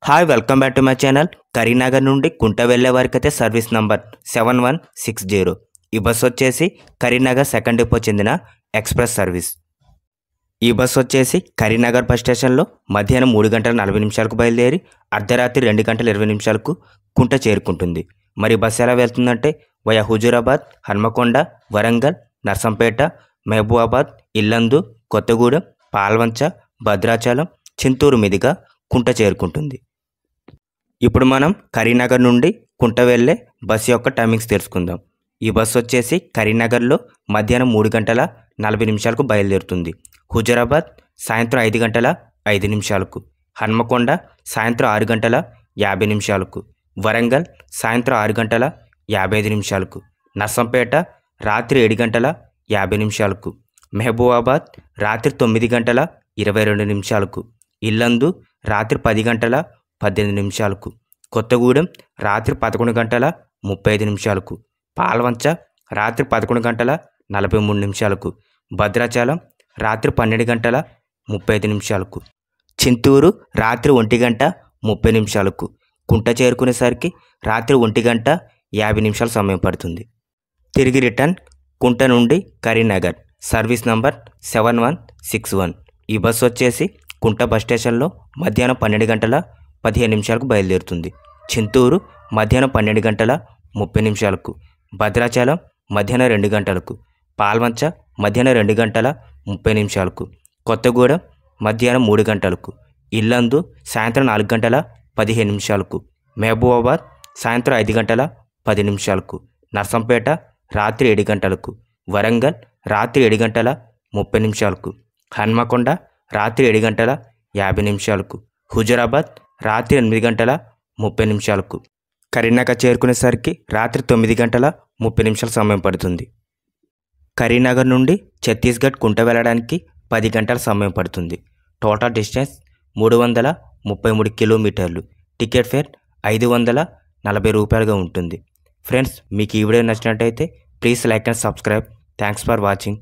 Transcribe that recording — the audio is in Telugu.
Hi welcome back to my channel. Karimnagar నుండి కుంట వెళ్ళే వారికైతే సర్వీస్ నంబర్ 7160. ఈ బస్సు వచ్చేసి కరీంనగర్ సెకండ్ డిపో చెందిన ఎక్స్ప్రెస్ సర్వీస్. ఈ బస్సు వచ్చేసి కరీంనగర్ బస్ స్టేషన్లో మధ్యాహ్నం 3:40 బయలుదేరి అర్ధరాత్రి 2:20 కుంట చేరుకుంటుంది. మరి బస్సు ఎలా వెళ్తుందంటే వయా హుజూరాబాద్, హన్మకొండ, వరంగల్, నర్సంపేట, మహబూబాబాద్, ఇల్లందు, కొత్తగూడెం, పాల్వంచ, భద్రాచలం, చింతూరు మీదుగా కుంట చేరుకుంటుంది. ఇప్పుడు మనం కరీంనగర్ నుండి కుంట వెళ్ళే బస్సు యొక్క టైమింగ్స్ తెలుసుకుందాం. ఈ బస్సు వచ్చేసి కరీంనగర్లో మధ్యాహ్నం 3:40 బయలుదేరుతుంది. హుజూరాబాద్ సాయంత్రం 5:05, హన్మకొండ సాయంత్రం 6:50, వరంగల్ సాయంత్రం 6:55, నర్సంపేట రాత్రి 7:50, మహబూబాబాద్ రాత్రి 9:22, ఇల్లందు రాత్రి 10:18, కొత్తగూడెం రాత్రి 11:35, పాల్వంచ రాత్రి 11:43, భద్రాచలం రాత్రి 12:35, చింతూరు రాత్రి 1:30. కుంట చేరుకునేసరికి రాత్రి 1:50 సమయం పడుతుంది. తిరిగి రిటర్న్ కుంట నుండి కరీంనగర్ సర్వీస్ నంబర్ 7161. ఈ బస్సు వచ్చేసి కుంట బస్ స్టేషన్లో మధ్యాహ్నం 12:15 బయలుదేరుతుంది. చింతూరు మధ్యాహ్నం 12:30, భద్రాచలం మధ్యాహ్నం 2 గంటలకు, పాల్వంచ మధ్యాహ్నం 2:30, కొత్తగూడెం మధ్యాహ్నం 3 గంటలకు, ఇల్లందు సాయంత్రం 4:15, మహబూబాబాద్ సాయంత్రం 5:10, నర్సంపేట రాత్రి 7 గంటలకు, వరంగల్ రాత్రి 7:30, హన్మకొండ రాత్రి 7:50, హుజూరాబాద్ రాత్రి 8:30. కరీంనగర్ చేరుకునేసరికి రాత్రి 9:30 సమయం పడుతుంది. కరీంనగర్ నుండి ఛత్తీస్గఢ్ కుంట వెళ్ళడానికి 10 గంటల సమయం పడుతుంది. టోటల్ డిస్టెన్స్ 333 కిలోమీటర్లు. టికెట్ ఫేర్ 540 రూపాయలుగా ఉంటుంది. ఫ్రెండ్స్, మీకు ఈ వీడియో నచ్చినట్టయితే please like and subscribe. Thanks for watching.